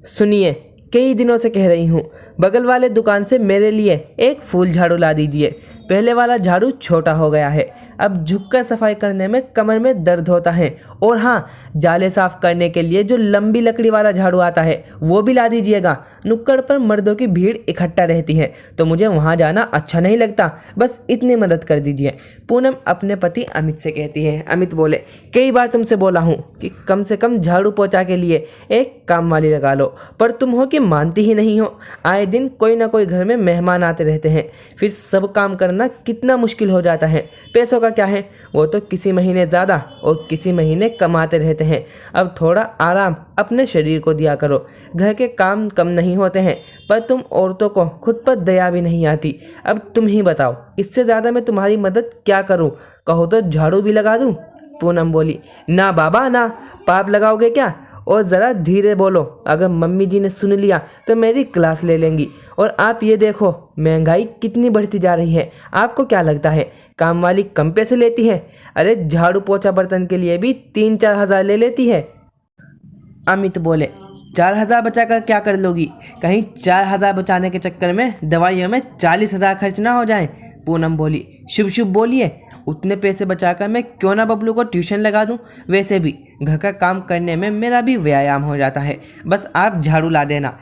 सुनिए, कई दिनों से कह रही हूँ, बगल वाले दुकान से मेरे लिए एक फूल झाड़ू ला दीजिए। पहले वाला झाड़ू छोटा हो गया है, अब झुककर सफाई करने में कमर में दर्द होता है। और हाँ, जाले साफ करने के लिए जो लंबी लकड़ी वाला झाड़ू आता है वो भी ला दीजिएगा। नुक्कड़ पर मर्दों की भीड़ इकट्ठा रहती है तो मुझे वहाँ जाना अच्छा नहीं लगता। बस इतनी मदद कर दीजिए। पूनम अपने पति अमित से कहती है। अमित बोले, कई बार तुमसे बोला हूँ कि कम से कम झाड़ू पोछा के लिए एक काम वाली लगा लो, पर तुम हो कि मानती ही नहीं हो। आए दिन कोई ना कोई घर में मेहमान आते रहते हैं, फिर सब काम करना कितना मुश्किल हो जाता है। पैसों का क्या है, वो तो किसी महीने ज़्यादा और किसी महीने कमाते रहते हैं। अब थोड़ा आराम अपने शरीर को दिया करो। घर के काम कम नहीं होते हैं, पर तुम औरतों को खुद पर दया भी नहीं आती। अब तुम ही बताओ, इससे ज़्यादा मैं तुम्हारी मदद क्या करूं? कहो तो झाड़ू भी लगा दूं? पूनम बोली, ना बाबा ना, पाप लगाओगे क्या? और ज़रा धीरे बोलो, अगर मम्मी जी ने सुन लिया तो मेरी क्लास ले लेंगी। और आप ये देखो, महंगाई कितनी बढ़ती जा रही है। आपको क्या लगता है काम वाली कम पैसे लेती है? अरे झाड़ू पोछा बर्तन के लिए भी 3-4 हज़ार ले लेती है। अमित बोले, 4 हज़ार बचा कर क्या कर लोगी? कहीं 4 हज़ार बचाने के चक्कर में दवाइयों में 40 हज़ार खर्च ना हो जाए। पूनम बोली, शुभ शुभ बोलिए, उतने पैसे बचाकर मैं क्यों ना बबलू को ट्यूशन लगा दूं? वैसे भी घर का काम करने में मेरा भी व्यायाम हो जाता है। बस आप झाड़ू ला देना।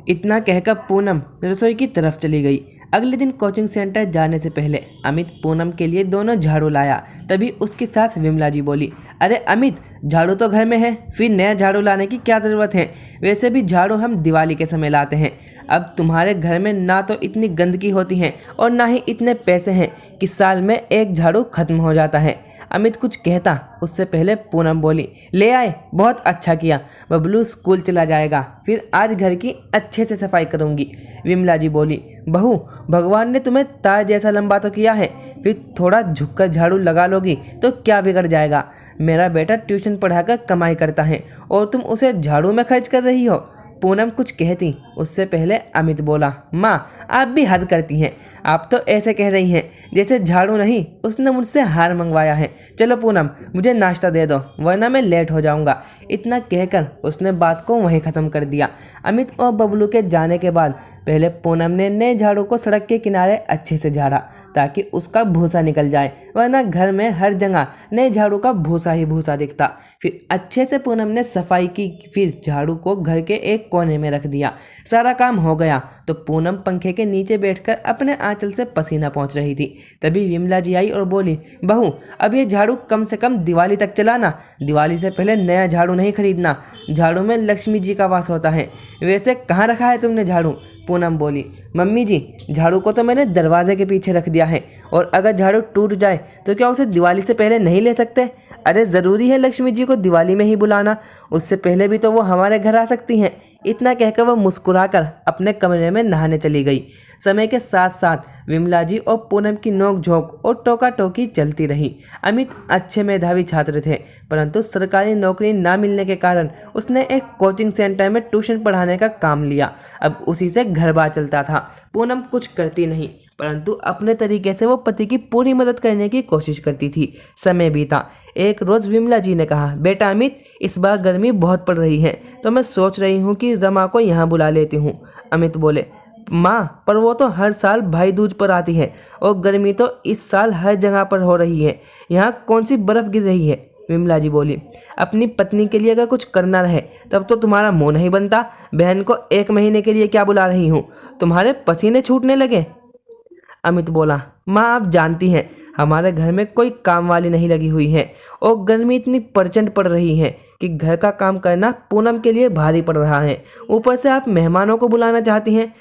इतना कहकर पूनम रसोई की तरफ चली गई। अगले दिन कोचिंग सेंटर जाने से पहले अमित पूनम के लिए दोनों झाड़ू लाया। तभी उसके साथ विमला जी बोली, अरे अमित, झाड़ू तो घर में है, फिर नया झाड़ू लाने की क्या ज़रूरत है? वैसे भी झाड़ू हम दिवाली के समय लाते हैं। अब तुम्हारे घर में ना तो इतनी गंदगी होती है और ना ही इतने पैसे हैं कि साल में एक झाड़ू खत्म हो जाता है। अमित कुछ कहता उससे पहले पूनम बोली, ले आए, बहुत अच्छा किया। बबलू स्कूल चला जाएगा, फिर आज घर की अच्छे से सफाई करूंगी। विमला जी बोली, बहू, भगवान ने तुम्हें तार जैसा लंबा तो किया है, फिर थोड़ा झुककर झाड़ू लगा लोगी तो क्या बिगड़ जाएगा? मेरा बेटा ट्यूशन पढ़ाकर कमाई करता है और तुम उसे झाड़ू में खर्च कर रही हो। पूनम कुछ कहती उससे पहले अमित बोला, माँ आप भी हद करती हैं। आप तो ऐसे कह रही हैं जैसे झाड़ू नहीं, उसने मुझसे हार मंगवाया है। चलो पूनम, मुझे नाश्ता दे दो वरना मैं लेट हो जाऊंगा। इतना कहकर उसने बात को वहीं ख़त्म कर दिया। अमित और बबलू के जाने के बाद पहले पूनम ने नए झाड़ू को सड़क के किनारे अच्छे से झाड़ा ताकि उसका भूसा निकल जाए, वरना घर में हर जगह नए झाड़ू का भूसा ही भूसा दिखता। फिर अच्छे से पूनम ने सफाई की, फिर झाड़ू को घर के एक कोने में रख दिया। सारा काम हो गया तो पूनम पंखे के नीचे बैठकर अपने आंचल से पसीना पहुंच रही थी। तभी विमला जी आई और बोली, बहू, अब ये झाड़ू कम से कम दिवाली तक चलाना। दिवाली से पहले नया झाड़ू नहीं खरीदना। झाड़ू में लक्ष्मी जी का वास होता है। वैसे कहाँ रखा है तुमने झाड़ू? पूनम बोली, मम्मी जी, झाड़ू को तो मैंने दरवाजे के पीछे रख दिया है, और अगर झाड़ू टूट जाए तो क्या उसे दिवाली से पहले नहीं ले सकते? अरे ज़रूरी है लक्ष्मी जी को दिवाली में ही बुलाना? उससे पहले भी तो वो हमारे घर आ सकती हैं। इतना कहकर वह मुस्कुराकर अपने कमरे में नहाने चली गई। समय के साथ साथ विमला जी और पूनम की नोक-झोंक और टोका टोकी चलती रही। अमित अच्छे मेधावी छात्र थे, परंतु सरकारी नौकरी ना मिलने के कारण उसने एक कोचिंग सेंटर में ट्यूशन पढ़ाने का काम लिया। अब उसी से घर बार चलता था। पूनम कुछ करती नहीं, परंतु अपने तरीके से वो पति की पूरी मदद करने की कोशिश करती थी। समय बीता। एक रोज़ विमला जी ने कहा, बेटा अमित, इस बार गर्मी बहुत पड़ रही है तो मैं सोच रही हूँ कि रमा को यहाँ बुला लेती हूँ। अमित बोले, माँ, पर वो तो हर साल भाई दूज पर आती है और गर्मी तो इस साल हर जगह पर हो रही है। यहाँ कौन सी बर्फ़ गिर रही है? विमला जी बोली, अपनी पत्नी के लिए अगर कुछ करना रहे तब तो तुम्हारा मुँह नहीं बनता। बहन को 1 महीने के लिए क्या बुला रही हूँ? तुम्हारे पसीने छूटने लगे। अमित बोला, माँ आप जानती हैं हमारे घर में कोई काम वाली नहीं लगी हुई है और गर्मी इतनी प्रचंड पड़ रही है कि घर का काम करना पूनम के लिए भारी पड़ रहा है। ऊपर से आप मेहमानों को बुलाना चाहती हैं।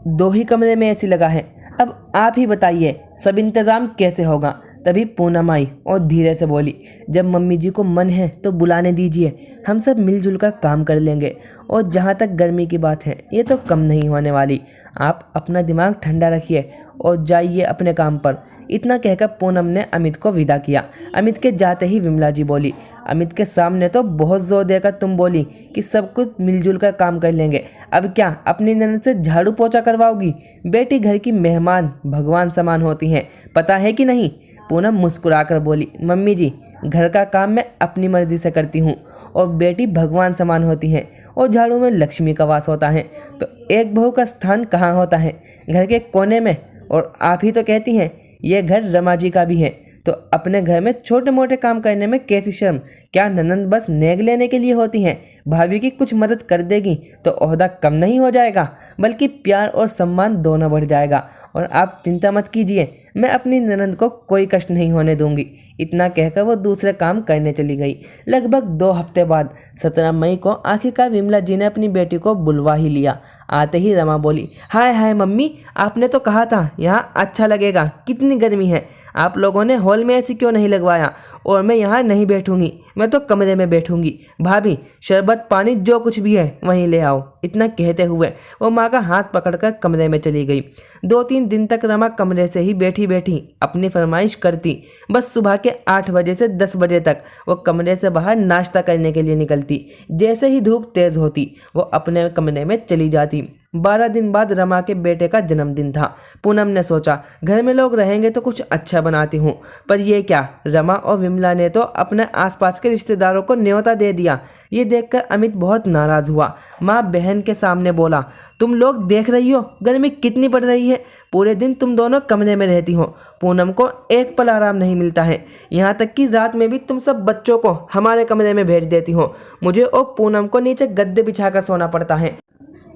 2 ही कमरे में एसी लगा है। अब आप ही बताइए सब इंतज़ाम कैसे होगा? तभी पूनम आई और धीरे से बोली, जब मम्मी जी को मन है तो बुलाने दीजिए, हम सब मिलजुल कर काम कर लेंगे। और जहाँ तक गर्मी की बात है, ये तो कम नहीं होने वाली। आप अपना दिमाग ठंडा रखिए और जाइए अपने काम पर। इतना कहकर पूनम ने अमित को विदा किया। अमित के जाते ही विमला जी बोली, अमित के सामने तो बहुत जोर देकर तुम बोली कि सब कुछ मिलजुल कर काम कर लेंगे, अब क्या अपनी ननद से झाड़ू पोछा करवाओगी? बेटी घर की मेहमान भगवान समान होती हैं, पता है कि नहीं? पूनम मुस्कुराकर बोली, मम्मी जी, घर का काम मैं अपनी मर्जी से करती हूँ और बेटी भगवान समान होती है और झाड़ू में लक्ष्मी का वास होता है, तो एक बहू का स्थान कहाँ होता है? घर के कोने में। और आप ही तो कहती हैं ये घर रमा जी का भी है, तो अपने घर में छोटे मोटे काम करने में कैसी शर्म? क्या ननंद बस नेग लेने के लिए होती हैं? भाभी की कुछ मदद कर देगी तो ओहदा कम नहीं हो जाएगा, बल्कि प्यार और सम्मान दोनों बढ़ जाएगा। और आप चिंता मत कीजिए, मैं अपनी ननंद को कोई कष्ट नहीं होने दूंगी। इतना कहकर वो दूसरे काम करने चली गई। लगभग 2 हफ्ते बाद 17 मई को आखिरकार विमला जी ने अपनी बेटी को बुलवा ही लिया। आते ही रमा बोली, हाय हाय मम्मी, आपने तो कहा था यहाँ अच्छा लगेगा, कितनी गर्मी है, आप लोगों ने हॉल में ऐसी क्यों नहीं लगवाया? और मैं यहाँ नहीं बैठूंगी, मैं तो कमरे में बैठूंगी। भाभी शरबत पानी जो कुछ भी है वहीं ले आओ। इतना कहते हुए वो माँ का हाथ पकड़कर कमरे में चली गई। 2-3 दिन तक रमा कमरे से ही बैठी बैठी अपनी फरमाइश करती। बस सुबह के 8 बजे से 10 बजे तक वो कमरे से बाहर नाश्ता करने के लिए निकलती। जैसे ही धूप तेज होती वो अपने कमरे में चली जाती। 12 दिन बाद रमा के बेटे का जन्मदिन था। पूनम ने सोचा घर में लोग रहेंगे तो कुछ अच्छा बनाती हूँ, पर ये क्या, रमा और विमला ने तो अपने आसपास के रिश्तेदारों को न्योता दे दिया। ये देखकर अमित बहुत नाराज हुआ। माँ बहन के सामने बोला, तुम लोग देख रही हो गर्मी कितनी पड़ रही है, पूरे दिन तुम दोनों कमरे में रहती हो, पूनम को एक पल आराम नहीं मिलता है, यहाँ तक कि रात में भी तुम सब बच्चों को हमारे कमरे में भेज देती हो, मुझे और पूनम को नीचे गद्दे बिछाकर सोना पड़ता है।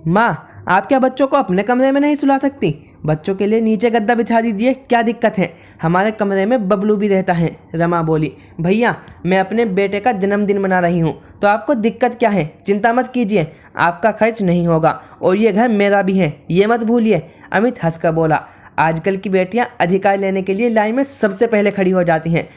माँ आप क्या बच्चों को अपने कमरे में नहीं सुला सकती? बच्चों के लिए नीचे गद्दा बिछा दीजिए, क्या दिक्कत है? हमारे कमरे में बबलू भी रहता है। रमा बोली, भैया मैं अपने बेटे का जन्मदिन मना रही हूँ, तो आपको दिक्कत क्या है? चिंता मत कीजिए, आपका खर्च नहीं होगा और ये घर मेरा भी है, ये मत भूलिए। अमित हंसकर बोला, आजकल की बेटियां अधिकार लेने के लिए लाइन में सबसे पहले खड़ी हो जाती हैं,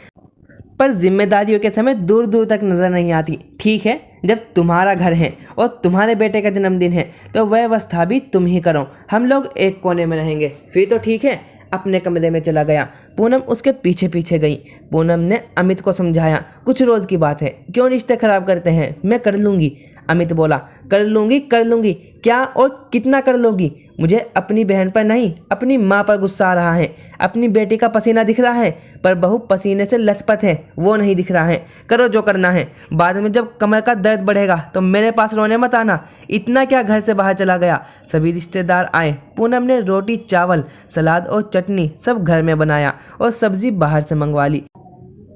पर जिम्मेदारियों के समय दूर दूर तक नजर नहीं आती। ठीक है, जब तुम्हारा घर है और तुम्हारे बेटे का जन्मदिन है तो व्यवस्था भी तुम ही करो, हम लोग एक कोने में रहेंगे। फिर तो ठीक है। अपने कमरे में चला गया। पूनम उसके पीछे पीछे गई। पूनम ने अमित को समझाया, कुछ रोज की बात है, क्यों रिश्ते खराब करते हैं, मैं कर लूँगी। अमित बोला, कर लूँगी, क्या और कितना कर लोगी? मुझे अपनी बहन पर नहीं अपनी माँ पर गुस्सा आ रहा है। अपनी बेटी का पसीना दिख रहा है, पर बहू पसीने से लथपथ है, वो नहीं दिख रहा है। करो जो करना है, बाद में जब कमर का दर्द बढ़ेगा तो मेरे पास रोने मत आना। इतना क्या घर से बाहर चला गया। सभी रिश्तेदार आए। पूनम ने रोटी चावल सलाद और चटनी सब घर में बनाया और सब्जी बाहर से मंगवा ली।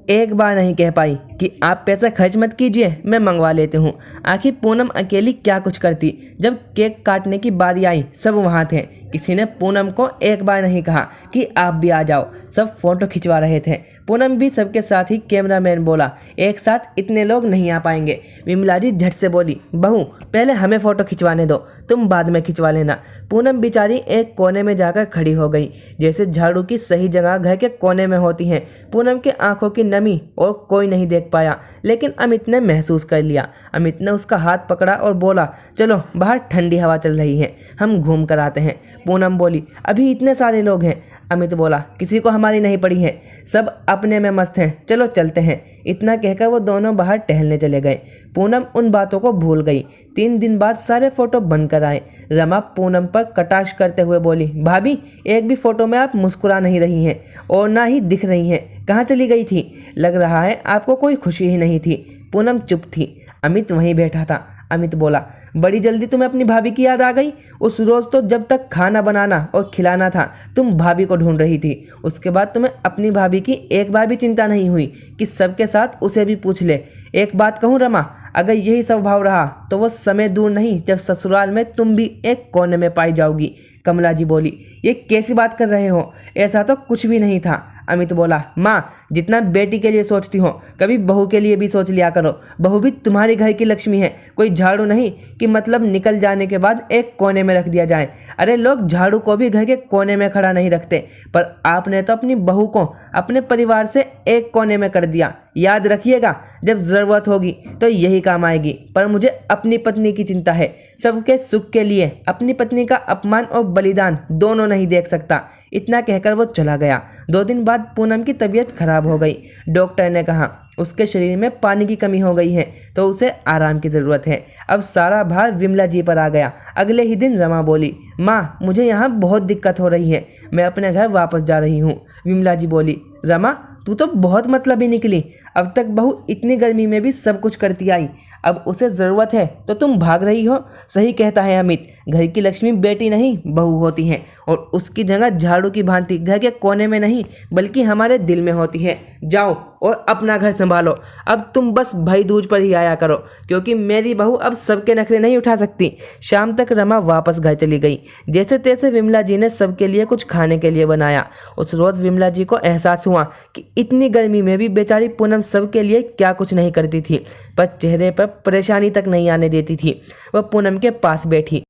एक बार नहीं कह पाई कि आप पैसा खर्च मत कीजिए, मैं मंगवा लेती हूँ। आखिर पूनम अकेली क्या कुछ करती। जब केक काटने की बारी आई सब वहाँ थे। किसी ने पूनम को एक बार नहीं कहा कि आप भी आ जाओ। सब फोटो खिंचवा रहे थे। पूनम भी सबके साथ ही कैमरामैन बोला, एक साथ इतने लोग नहीं आ पाएंगे। विमला जी झट से बोली, बहू पहले हमें फ़ोटो खिंचवाने दो, तुम बाद में खिंचवा लेना। पूनम बेचारी एक कोने में जाकर खड़ी हो गई, जैसे झाड़ू की सही जगह घर के कोने में होती है। पूनम के आंखों की नमी और कोई नहीं देख पाया, लेकिन अमित ने महसूस कर लिया। अमित ने उसका हाथ पकड़ा और बोला, चलो बाहर ठंडी हवा चल रही है, हम घूम कर आते हैं। पूनम बोली, अभी इतने सारे लोग हैं। अमित बोला, किसी को हमारी नहीं पड़ी है, सब अपने में मस्त हैं, चलो चलते हैं। इतना कहकर वो दोनों बाहर टहलने चले गए। पूनम उन बातों को भूल गई। 3 दिन बाद सारे फोटो बनकर आए। रमा पूनम पर कटाक्ष करते हुए बोली, भाभी एक भी फोटो में आप मुस्कुरा नहीं रही हैं और ना ही दिख रही हैं, कहाँ चली गई थी? लग रहा है आपको कोई खुशी ही नहीं थी। पूनम चुप थी। अमित वहीं बैठा था। अमित बोला, बड़ी जल्दी तुम्हें अपनी भाभी की याद आ गई? उस रोज़ तो जब तक खाना बनाना और खिलाना था तुम भाभी को ढूंढ रही थी। उसके बाद तुम्हें अपनी भाभी की एक बार भी चिंता नहीं हुई कि सबके साथ उसे भी पूछ ले। एक बात कहूँ रमा, अगर यही स्वभाव रहा तो वो समय दूर नहीं जब ससुराल में तुम भी एक कोने में पाई जाओगी। कमला जी बोली, ये कैसी बात कर रहे हो, ऐसा तो कुछ भी नहीं था। अमित बोला, माँ जितना बेटी के लिए सोचती हो कभी बहू के लिए भी सोच लिया करो। बहू भी तुम्हारी घर की लक्ष्मी है, कोई झाड़ू नहीं कि मतलब निकल जाने के बाद एक कोने में रख दिया जाए। अरे लोग झाड़ू को भी घर के कोने में खड़ा नहीं रखते, पर आपने तो अपनी बहू को अपने परिवार से एक कोने में कर दिया। याद रखिएगा, जब ज़रूरत होगी तो यही काम आएगी। पर मुझे अपनी पत्नी की चिंता है, सबके सुख के लिए अपनी पत्नी का अपमान और बलिदान दोनों नहीं देख सकता। इतना कहकर वो चला गया। 2 दिन बाद पूनम की तबीयत खराब हो गई। डॉक्टर ने कहा उसके शरीर में पानी की कमी हो गई है तो उसे आराम की ज़रूरत है। अब सारा भार विमला जी पर आ गया। अगले ही दिन रमा बोली, माँ मुझे यहाँ बहुत दिक्कत हो रही है, मैं अपने घर वापस जा रही हूँ। विमला जी बोली, रमा तू तो बहुत मतलबी निकली, अब तक बहू इतनी गर्मी में भी सब कुछ करती आई, अब उसे ज़रूरत है तो तुम भाग रही हो। सही कहता है अमित, घर की लक्ष्मी बेटी नहीं बहू होती है, और उसकी जगह झाड़ू की भांति घर के कोने में नहीं बल्कि हमारे दिल में होती है। जाओ और अपना घर संभालो। अब तुम बस भाई दूज पर ही आया करो, क्योंकि मेरी बहू अब सबके नखरे नहीं उठा सकती। शाम तक रमा वापस घर चली गई। जैसे तैसे विमला जी ने सबके लिए कुछ खाने के लिए बनाया। उस रोज़ विमला जी को एहसास हुआ कि इतनी गर्मी में भी बेचारी पूनम सबके लिए क्या कुछ नहीं करती थी, पर चेहरे पर परेशानी तक नहीं आने देती थी। वह पूनम के पास बैठी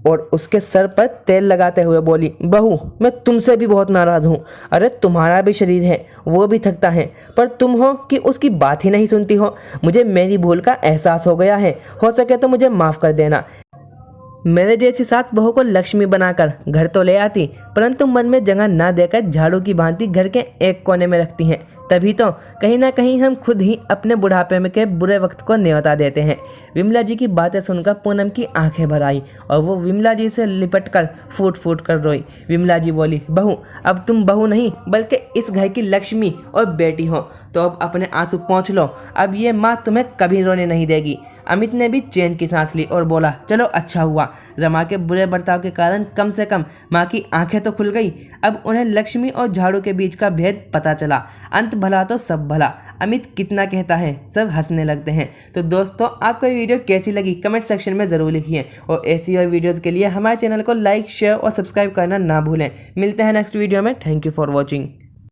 और उसके सर पर तेल लगाते हुए बोली, बहू मैं तुमसे भी बहुत नाराज़ हूँ। अरे तुम्हारा भी शरीर है, वो भी थकता है, पर तुम हो कि उसकी बात ही नहीं सुनती हो। मुझे मेरी भूल का एहसास हो गया है, हो सके तो मुझे माफ़ कर देना। मेरे जैसी सास बहू को लक्ष्मी बनाकर घर तो ले आती, परंतु मन में जगह ना देकर झाड़ू की भांति घर के एक कोने में रखती हैं। तभी तो कहीं ना कहीं हम खुद ही अपने बुढ़ापे में के बुरे वक्त को न्योता देते हैं। विमला जी की बातें सुनकर पूनम की आंखें भर आई और वो विमला जी से लिपट कर फूट फूट कर रोई। विमला जी बोली, बहू अब तुम बहू नहीं बल्कि इस घर की लक्ष्मी और बेटी हो, तो अब अपने आंसू पोंछ लो। अब ये माँ तुम्हें कभी रोने नहीं देगी। अमित ने भी चैन की सांस ली और बोला, चलो अच्छा हुआ, रमा के बुरे बर्ताव के कारण कम से कम माँ की आंखें तो खुल गई। अब उन्हें लक्ष्मी और झाड़ू के बीच का भेद पता चला। अंत भला तो सब भला। अमित कितना कहता है, सब हंसने लगते हैं। तो दोस्तों आपको ये वीडियो कैसी लगी कमेंट सेक्शन में ज़रूर लिखिए, और ऐसी और वीडियोज़ के लिए हमारे चैनल को लाइक शेयर और सब्सक्राइब करना ना भूलें। मिलते हैं नेक्स्ट वीडियो में। Thank you for watching.